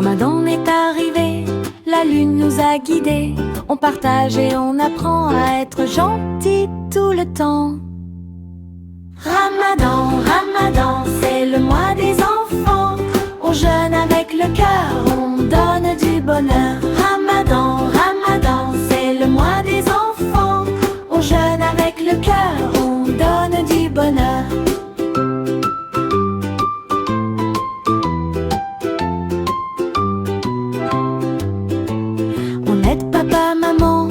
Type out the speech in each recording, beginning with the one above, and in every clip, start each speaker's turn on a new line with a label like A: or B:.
A: Ramadan est arrivé, la lune nous a guidés. On partage et on apprend à être gentil tout le temps. Ramadan, Ramadan, c'est le mois des enfants. On jeûne avec le cœur, on donne du bonheur. Ramadan, Ramadan, c'est le mois des enfants. On jeûne avec le cœur, on donne du bonheur. On aide papa, maman,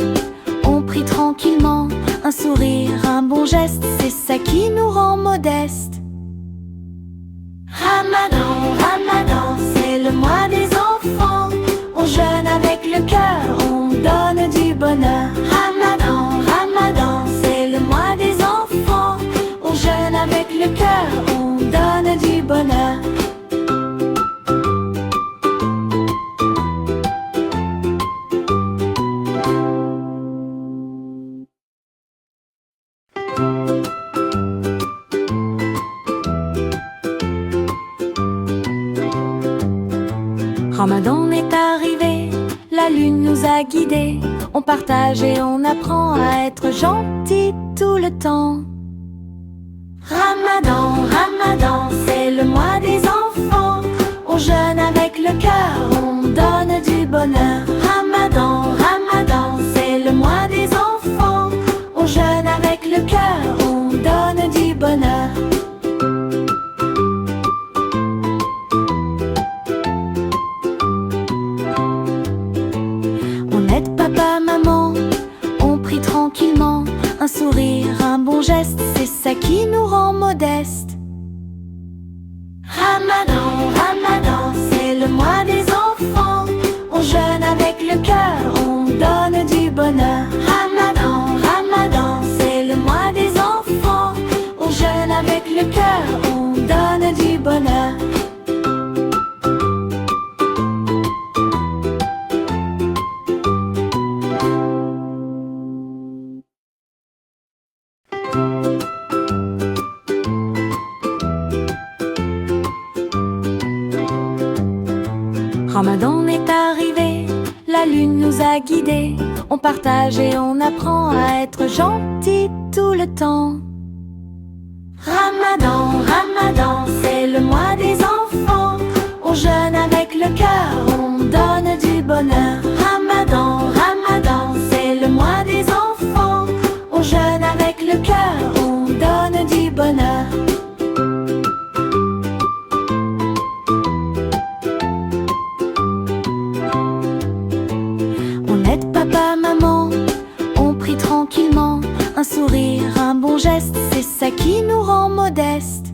A: on prie tranquillement. Un sourire, un bon geste, c'est ça qui nous rend modestes. Ramadan, Ramadan, c'est le mois des enfants. On jeûne avec le cœur, on donne du bonheur. Ramadan, Ramadan, c'est le mois des enfants. On jeûne avec le cœur, on donne du bonheur. Ramadan est arrivé, la lune nous a guidés. On partage et on apprend à être gentil tout le temps. Ramadan, Ramadan, c'est le mois des enfants. On jeûne avec le cœur, on donne du bonheur. Ramadan, Ramadan, c'est le mois des enfants. On jeûne avec le cœur, on donne du bonheur. On aide papa, maman, on prie tranquillement. Un sourire, un bon geste, c'est ça qui nous rend modestes. Ramadan, Ramadan, c'est le mois des enfants. On jeûne avec le cœur, on donne du bonheur. Ramadan, Ramadan, c'est le mois des enfants. On jeûne avec le cœur, on donne du bonheur. Ramadan est arrivé, la lune nous a guidés. On partage et on apprend à être gentil tout le temps. Ramadan, Ramadan, c'est le mois des enfants. On jeûne avec le cœur, on donne du bonheur. Ramadan, Ramadan, c'est le mois des enfants. On jeûne avec le cœur, on donne du bonheur. On aide papa, maman, on prie tranquillement. Un sourire, un bon geste, c'est ça qui nous rend modestes.